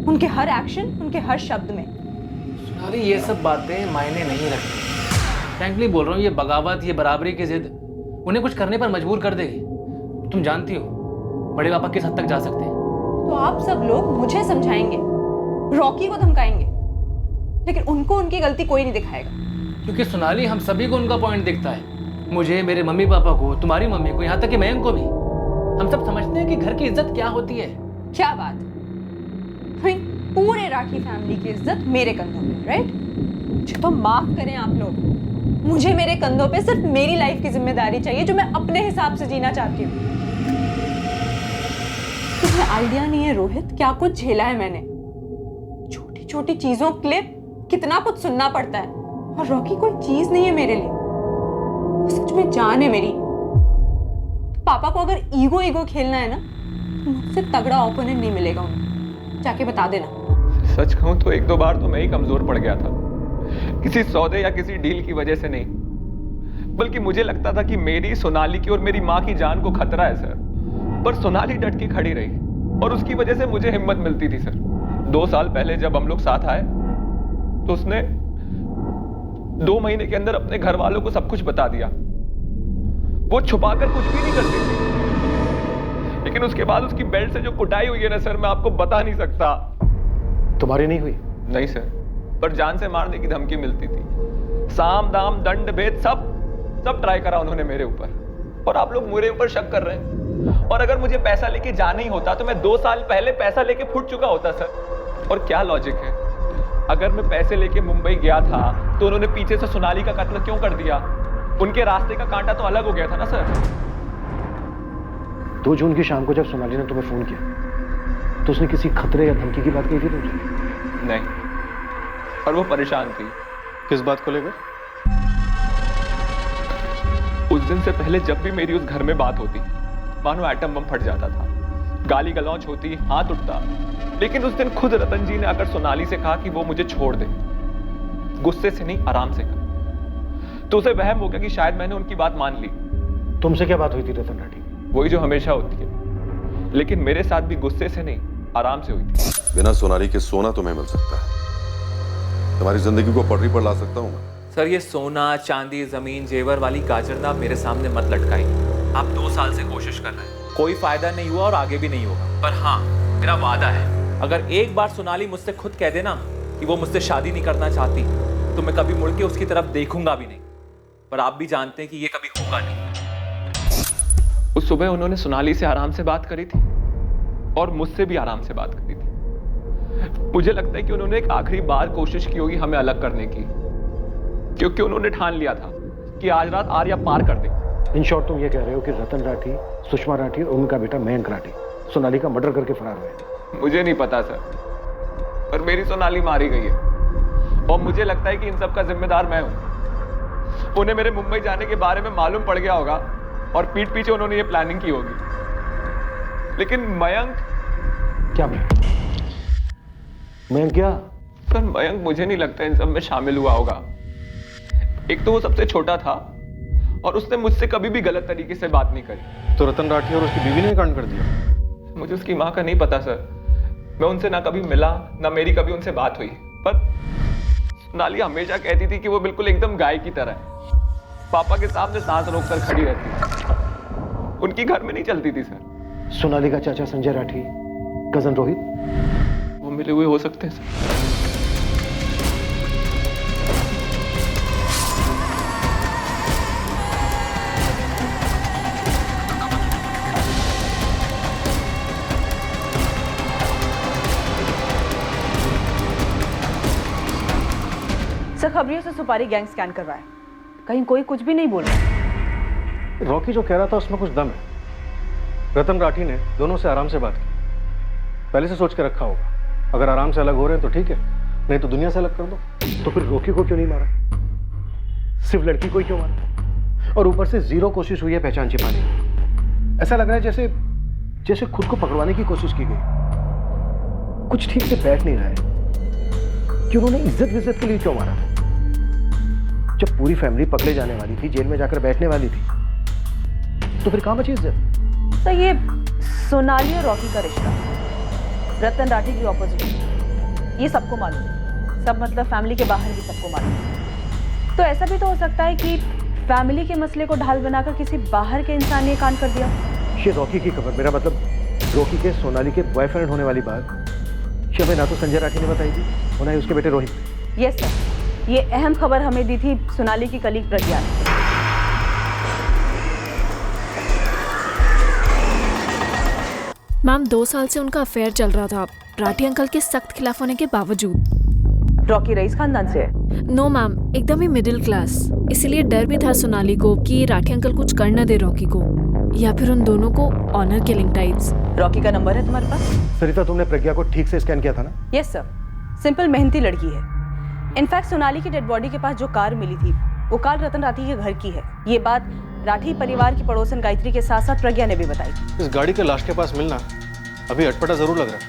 उनके हर एक्शन, उनके हर शब्द में। सोनाली, ये सब बातें मायने नहीं रखती। फ्रैंकली बोल रहा हूँ, ये बगावत, ये बराबरी की जिद उन्हें कुछ करने पर मजबूर कर देगी। तुम जानती हो बड़े पापा किस हद तक जा सकते हैं। तो आप सब लोग मुझे समझाएंगे, रॉकी को धमकाएंगे, लेकिन उनको उनकी गलती कोई नहीं दिखाएगा। क्योंकि सोनाली, हम सभी को उनका पॉइंट दिखता है। मुझे, मेरे मम्मी पापा को, तुम्हारी मम्मी को, यहाँ तक कि मयंक को भी। हम सब समझते हैं कि घर की इज्जत क्या होती है। क्या बात, भाई पूरे राठी फैमिली की इज्जत मेरे कंधों पे, राइट? मुझे तो माफ करें आप लोग, मुझे मेरे कंधों पे सिर्फ मेरी लाइफ की जिम्मेदारी चाहिए, जो मैं अपने हिसाब से जीना चाहती हूँ। तुम्हें आइडिया नहीं है रोहित, क्या कुछ झेला है मैंने। छोटी छोटी चीजों के लिए कितना कुछ सुनना पड़ता है। और रॉकी कोई चीज नहीं है मेरे लिए, वो सच में जान है मेरी। पापा को अगर ईगो ईगो खेलना है ना, तो मुझसे तगड़ा ओपोनेंट नहीं मिलेगा उन्हें, जाके बता देना। सच कहूं तो 1-2 बार तो मैं ही कमजोर पड़ गया था, किसी सौदे या किसी डील की वजह से नहीं, बल्कि मुझे लगता था कि मेरी, सोनाली की और मेरी माँ की जान को खतरा है सर। पर सोनाली डट के खड़ी रही और उसकी वजह से मुझे हिम्मत मिलती थी सर। 2 साल पहले जब हम लोग साथ आए तो उसने 2 महीने के अंदर अपने घर वालों को सब कुछ बता दिया। वो छुपाकर कुछ भी नहीं करती थी, लेकिन उसके बाद उसकी बेल्ट से जो कुटाई हुई है ना सर, मैं आपको बता नहीं सकता। तुम्हारी नहीं हुई? नहीं सर, पर जान से मारने की धमकी मिलती थी। साम दाम दंड भेद सब ट्राई करा उन्होंने मेरे ऊपर, और आप लोग मेरे ऊपर शक कर रहे हैं। और अगर मुझे पैसा लेके जाना ही होता तो मैं 2 साल पहले पैसा लेके फुट चुका होता सर। और क्या लॉजिक है, अगर मैं पैसे लेके मुंबई गया था तो उन्होंने पीछे से सोनाली का कत्ल क्यों कर दिया? उनके रास्ते का कांटा तो अलग हो गया था ना सर। 2 जून की शाम को जब सोनाली ने तुम्हें फोन किया तो उसने किसी खतरे या धमकी की बात कही थी तुमसे? नहीं, और वो परेशान थी। किस बात को लेकर? उस दिन से पहले जब भी मेरी उस घर में बात होती, मानो एटम बम फट जाता था, गाली गलौज होती, हाथ उठता। लेकिन उस दिन खुद रतन जी ने आकर सोनाली से कहा कि वो मुझे छोड़ दे, गुस्से से नहीं, आराम से कर। तो उसे वहम हो गया कि शायद मैंने उनकी बात मान ली। तुमसे क्या बात हुई थी रतन राठी? वही जो हमेशा होती है, लेकिन मेरे साथ भी गुस्से से नहीं, आराम से हुई थी। बिना सोनाली के सोना तुम्हें मिल सकता है, तुम्हारी जिंदगी को पटरी पर ला सकता हूं मैं। सर, ये सोना चांदी जमीन जेवर वाली गाजरदा मेरे सामने मत लटकाई। आप 2 साल से कोशिश कर रहे हैं, कोई फायदा नहीं हुआ और आगे भी नहीं होगा। पर हाँ, मेरा वादा है, अगर एक बार सोनाली मुझसे खुद कह देना कि वो मुझसे शादी नहीं करना चाहती, तो मैं कभी मुड़ के उसकी तरफ देखूंगा भी नहीं। पर आप भी जानते हैं कि ये कभी होगा नहीं। उस सुबह उन्होंने सोनाली से आराम से बात करी थी और मुझसे भी आराम से बात करी थी। मुझे लगता है कि उन्होंने एक आखिरी बार कोशिश की होगी हमें अलग करने की, क्योंकि उन्होंने ठान लिया था कि आज रात आर्या पार कर दे। इन शॉर्ट तुम ये कह रहे हो कि रतन राठी, सुषमा राठी और उनका बेटा मयंक राठी सोनाली का मर्डर करके फरार हुए? मुझे नहीं पता सर, पर मेरी सोनाली मारी गई है और मुझे लगता है कि इन सब का जिम्मेदार मैं हूं। उन्हें मेरे मुंबई जाने के बारे में मालूम पड़ गया होगा और पीठ पीछे उन्होंने ये प्लानिंग की होगी। लेकिन मयंक क्या? मयंक क्या? सर, मयंक मुझे नहीं लगता इन सब में शामिल हुआ होगा। एक तो वो सबसे छोटा था और उसने मुझसे कभी भी गलत तरीके से बात नहीं करी। तो रतन राठी और उसकी बीवी ने कांड कर दिया? मुझे उसकी माँ का नहीं पता सर, मैं उनसे ना कभी मिला, ना मेरी कभी उनसे बात हुई। पर सोनाली हमेशा कहती थी कि वो बिल्कुल एकदम गाय की तरह है, पापा के सामने सांस रोककर खड़ी रहती है, उनकी घर में नहीं चलती थी सर। सोनाली का चाचा संजय राठी, कजन रोहित, वो मिले हुए हो सकते हैं सर। सर, खबरियों से सुपारी गैंग स्कैन करवाया, कहीं कोई कुछ भी नहीं बोल रहा। रॉकी जो कह रहा था उसमें कुछ दम है। रतन राठी ने दोनों से आराम से बात की, पहले से सोच के रखा होगा, अगर आराम से अलग हो रहे हैं तो ठीक है, नहीं तो दुनिया से अलग कर दो। तो फिर रॉकी को क्यों नहीं मारा? सिर्फ लड़की को ही क्यों मारा? और ऊपर से 0 कोशिश हुई है पहचान छिपाने की। ऐसा लग रहा है जैसे खुद को पकड़वाने की कोशिश की गई। कुछ ठीक से बैठ नहीं रहा है कि उन्होंने इज्जत के लिए क्यों मारा? जब पूरी फैमिली पकड़े जाने वाली थी, जेल में जाकर बैठने वाली थी, तो फिर कहां बची इज्जत? तो ये सोनाली और रॉकी का रिश्ता, रतन राठी की ऑपोजिट, ये सबको मालूम है। सब मतलब फैमिली के बाहर भी सबको मालूम है। तो ऐसा भी तो हो सकता है कि फैमिली के मसले को ढाल बनाकर किसी बाहर के इंसान ने कांड कर दिया। ये रॉकी की खबर, मेरा मतलब रॉकी के सोनाली के बॉयफ्रेंड होने वाली बात, ये हमें ना तो संजय राठी ने बताई थी और ना ही उसके बेटे रोहित। यस सर, ये अहम खबर हमें दी थी सोनाली की कलीग प्रज्ञा ने। मैम, 2 साल से उनका अफेयर चल रहा था, राठी अंकल के सख्त खिलाफ होने के बावजूद। रॉकी रईस खानदान से है? नो मैम, एकदम ही मिडिल क्लास। इसीलिए डर भी था सोनाली को कि राठी अंकल कुछ कर न दे रॉकी को, या फिर उन दोनों को ऑनर किलिंग टाइप्स। रॉकी का नंबर है तुम्हारे पास? सरिता, तुमने प्रज्ञा को ठीक से स्कैन किया था ना? यस सर, सिंपल मेहनती लड़की है। इनफैक्ट सोनाली की डेड बॉडी के पास जो कार मिली थी, वो कार रतन राठी के घर की है। ये बात राठी परिवार की पड़ोसन गायत्री के साथ साथ प्रज्ञा ने भी बताई थी। इस गाड़ी के लाश के पास मिलना अभी अटपटा जरूर लग रहा है,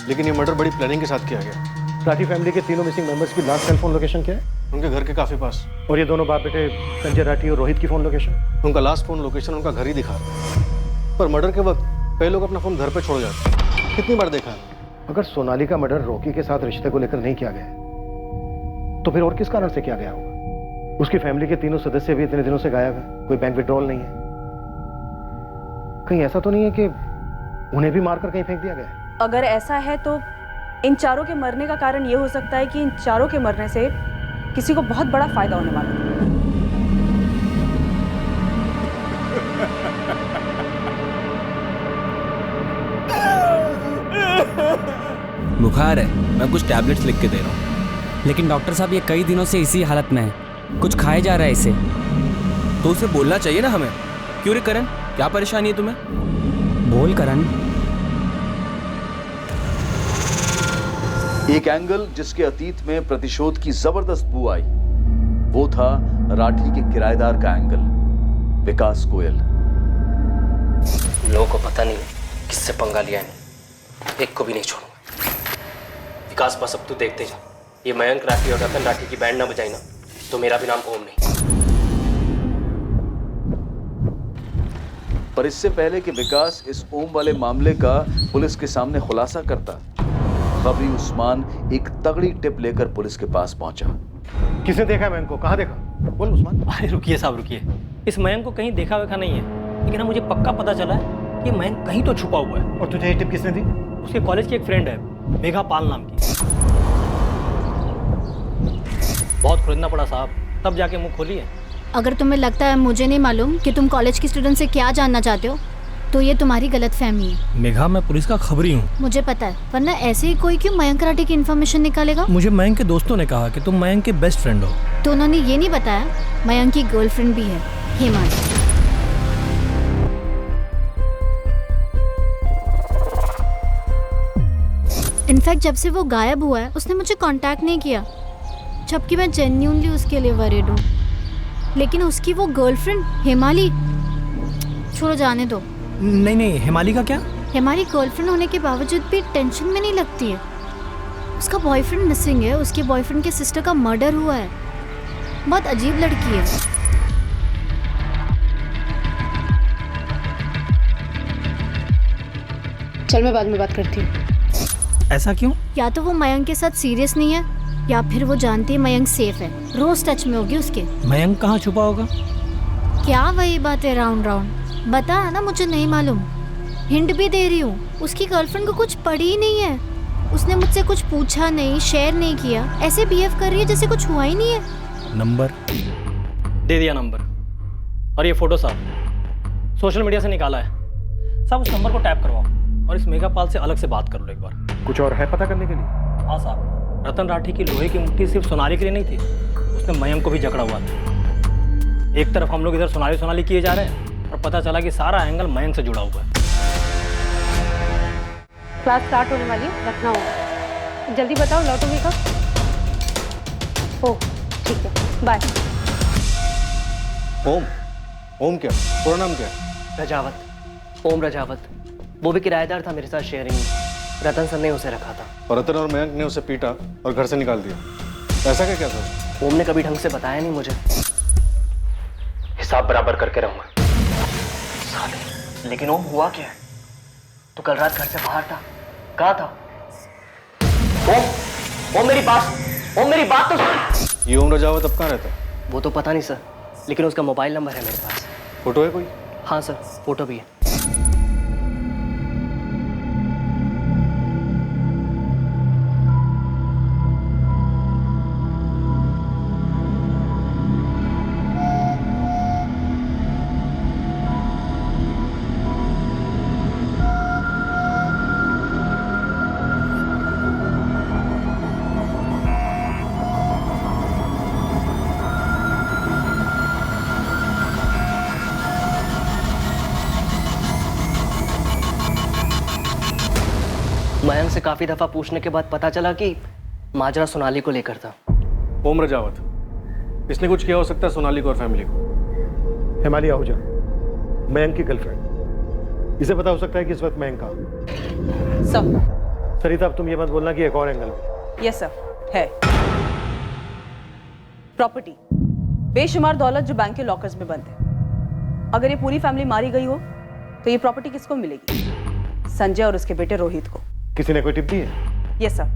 लेकिन ये मर्डर बड़ी प्लानिंग के साथ किया गया। राठी फैमिली के तीनों मिसिंग मेंबर्स की लास्ट सेल फोन लोकेशन क्या है? उनके घर के काफी पास। और ये दोनों बाप बेटे संजय राठी और रोहित की फोन लोकेशन? उनका लास्ट फोन लोकेशन उनका घर ही दिखा रहा है, पर मर्डर के वक्त कई लोग अपना फोन घर पे छोड़ जाते हैं। कितनी बार देखा है। अगर सोनाली का मर्डर रॉकी के साथ रिश्ते को लेकर नहीं किया गया तो फिर और किस कारण से किया गया होगा? उसकी फैमिली के तीनों सदस्य भी इतने दिनों से गायब है, कोई बैंक विड्रॉल नहीं है। कहीं ऐसा तो नहीं है कि उन्हें भी मारकर कहीं फेंक दिया गया है? अगर ऐसा है तो इन चारों के मरने का कारण यह हो सकता है कि इन चारों के मरने से किसी को बहुत बड़ा फायदा होने वाला है। बुखार है, मैं कुछ टैबलेट्स लिख के दे रहा हूँ। लेकिन डॉक्टर साहब, ये कई दिनों से इसी हालत में है, कुछ खाया जा रहा है इसे। तो उसे बोलना चाहिए ना हमें। क्यों रे करण, क्या परेशानी है तुम्हें? बोल करण। एक एंगल जिसके अतीत में प्रतिशोध की जबरदस्त बू आई, वो था राठी के किराएदार का एंगल, विकास गोयल। लोगों को पता नहीं किससे पंगा लिया है, एक को भी नहीं छोड़ूंगा। विकास बस अब तू देखते जा, ये मयंक राठी और रतन राठी की बैंड ना बजाई ना तो मेरा भी नाम ओम नहीं। पर इससे पहले कि विकास इस ओम वाले मामले का पुलिस के सामने खुलासा करता, खबरी उस्मान एक तगड़ी टिप लेकर पुलिस के पास पहुंचा। किसने देखा मयंक को? कहाँ देखा? बोल उस्मान। अरे रुकिए साहब रुकिए, इस मयंक को कहीं देखा वेखा नहीं है, लेकिन मुझे पक्का पता चला है कि मयंक कहीं तो छुपा हुआ है। और तुझे ये टिप किसने दी? उसके कॉलेज की एक फ्रेंड है, मेघा पाल नाम की। बहुत खोजना पड़ा साहब, तब जाके मुंह खोली है। अगर तुम्हें लगता है मुझे नहीं मालूम कि तुम कॉलेज की स्टूडेंट से क्या जानना चाहते हो, तो ये तुम्हारी गलतफहमी है। मेघा, मैं पुलिस का खबरी हूँ। मुझे पता है, वरना ऐसे ही कोई क्यों मयंक राठी की इन्फॉर्मेशन निकालेगा? मुझे मयंक के दोस्तों ने कहा कि तुम मयंक के बेस्ट फ्रेंड हो। तो उन्होंने ये नहीं बताया मयंक की गर्लफ्रेंड भी है, हिमाली। इनफैक्ट जब से वो गायब हुआ है उसने मुझे कांटेक्ट नहीं किया, जबकि मैं जेन्युइनली उसके लिए वरीड हूँ। लेकिन उसकी वो गर्लफ्रेंड हिमाली, छोड़ो जाने दो। नहीं नहीं, हिमाली का क्या? हिमाली गर्लफ्रेंड होने के बावजूद भी टेंशन में नहीं लगती है। उसका बॉयफ्रेंड मिसिंग है, उसके बॉयफ्रेंड के सिस्टर का मर्डर हुआ है। बहुत अजीब लड़की है। चल मैं बाद में बात करती हूँ। ऐसा क्यों? या तो वो मयंक के साथ सीरियस नहीं है, या फिर वो जानती है मयंक सेफ है, रोज टच में होगी उसके। मयंक कहाँ छुपा होगा? क्या वही बात है राउंड राउंड? बता ना, मुझे नहीं मालूम। हिंट भी दे रही हूँ, उसकी गर्लफ्रेंड को कुछ पड़ी ही नहीं है। उसने मुझसे कुछ पूछा नहीं, शेयर नहीं किया, ऐसे बिहेव कर रही है जैसे कुछ हुआ ही नहीं है। नंबर दे दिया नंबर, और ये फोटो साहब सोशल मीडिया से निकाला है। साहब उस नंबर को टैप करवाओ और इस मेघा पाल से अलग से बात कर लो एक बार। कुछ और है पता करने के लिए? हाँ साहब, रतन राठी की लोहे की मुट्ठी सिर्फ सोनाली के लिए नहीं थी, उसने मयंक को भी जकड़ा हुआ था। एक तरफ हम लोग इधर सोनाली सोनाली किए जा रहे हैं, और पता चला कि सारा एंगल मयंक से जुड़ा हुआ है। क्लास स्टार्ट होने वाली है, रखना होगा। जल्दी बताओ लौटोगे कब? ओह ठीक है, बाय। ओम क्या? पूरा नाम क्या? रजावत, ओम रजावत। वो भी किराएदार था मेरे साथ शेयरिंग में। रतन सर ने उसे रखा था, और रतन और मयंक ने उसे पीटा और घर से निकाल दिया। ऐसा क्या था? ओम ने कभी ढंग से बताया नहीं मुझे। हिसाब बराबर करके रहूंगा साले। लेकिन ओम हुआ क्या है? तू कल रात घर से बाहर था, कहाँ था? ओम मेरी बात तो सुन। ये ओम रजावत अब कहाँ रहता है? वो तो पता नहीं सर, लेकिन उसका मोबाइल नंबर है मेरे पास। फोटो है कोई? हाँ सर, फोटो भी है। मयंक से काफी दफा पूछने के बाद पता चला कि माजरा सोनाली को लेकर था। ओम रजावत, इसने कुछ किया हो सकता है सोनाली को और फैमिली को। हिमाली आहूजा, मयंक की गर्लफ्रेंड। इसे पता हो सकता है कि इस वक्त मयंक कहाँ। सर। सरिता, अब तुम ये मत बोलना कि एक और एंगल भी। यस सर, है। प्रॉपर्टी, बेशुमार दौलत जो बैंक के लॉकर्स में बंद है। अगर ये पूरी फैमिली मारी गई हो तो ये प्रॉपर्टी किसको मिलेगी? संजय और उसके बेटे रोहित को। किसी ने कोई टिप दी है? यस सर,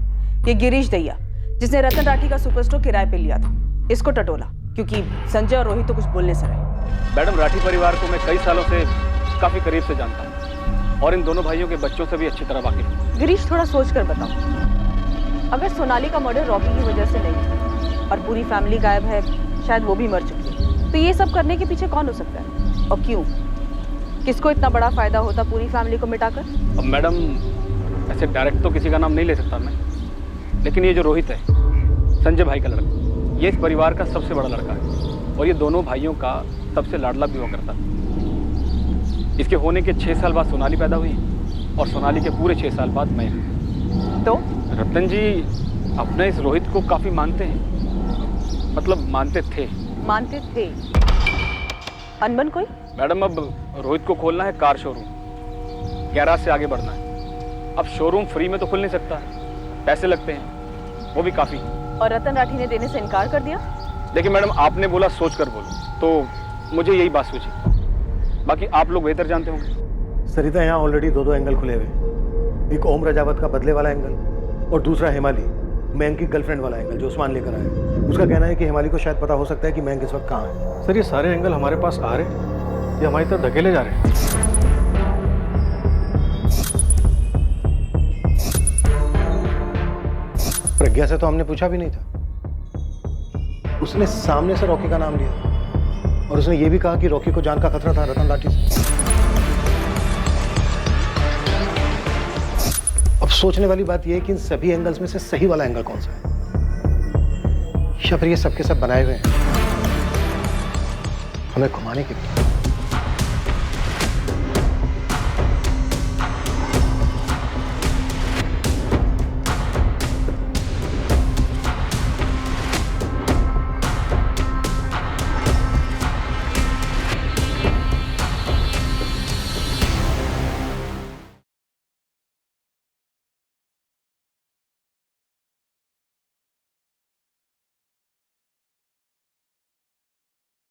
ये गिरीश दैया जिसने रतन राठी का सुपरस्टोर किराए पे लिया था, इसको टटोला, क्योंकि संजय और रोहित तो कुछ बोलने से रहे। मैडम, राठी परिवार को मैं कई सालों से काफी करीब से जानता हूँ, और इन दोनों भाइयों के बच्चों से भी अच्छी तरह वाकिफ हूँ। गिरीश, थोड़ा सोच कर बताओ, अगर सोनाली का मर्डर रॉकी की वजह से नहीं और पूरी फैमिली गायब है, शायद वो भी मर चुकी है, तो ये सब करने के पीछे कौन हो सकता है और क्यों? किसको इतना बड़ा फायदा होता पूरी फैमिली को मिटाकर? अब मैडम, ऐसे डायरेक्ट तो किसी का नाम नहीं ले सकता मैं, लेकिन ये जो रोहित है, संजय भाई का लड़का, ये इस परिवार का सबसे बड़ा लड़का है, और ये दोनों भाइयों का तब से लाडला भी हुआ करता था। इसके होने के 6 साल बाद सोनाली पैदा हुई और सोनाली के पूरे 6 साल बाद मैं। तो रतन जी अपने इस रोहित को काफ़ी मानते हैं, मतलब मानते थे। मानते थे? अनबन कोई? मैडम अब रोहित को खोलना है कार शोरूम, गैराज से आगे बढ़ना है। अब शोरूम फ्री में तो खुल नहीं सकता, पैसे लगते हैं, वो भी काफ़ी। और रतन राठी ने देने से इनकार कर दिया? देखिए मैडम, आपने बोला सोच कर बोलो, तो मुझे यही बात सोची। बाकी आप लोग बेहतर जानते होंगे। सरिता, यहाँ ऑलरेडी 2 एंगल खुले हुए, एक ओम रजावत का बदले वाला एंगल और दूसरा हिमाली मैंग की गर्लफ्रेंड वाला एंगल जो उस्मान लेकर आया। उसका कहना है कि हिमाली को शायद पता हो सकता है कि मैंग इस वक्त कहाँ है। सर ये सारे एंगल हमारे पास आ रहे हैं या हमारी तरफ धकेले जा रहे हैं? प्रज्ञा से तो हमने पूछा भी नहीं था। उसने सामने से रॉकी का नाम लिया और उसने ये भी कहा कि रॉकी को जान का खतरा था रतन लाठी से। अब सोचने वाली बात यह है कि इन सभी एंगल्स में से सही वाला एंगल कौन सा है, या फिर ये सबके सब बनाए हुए हैं हमें घुमाने के लिए।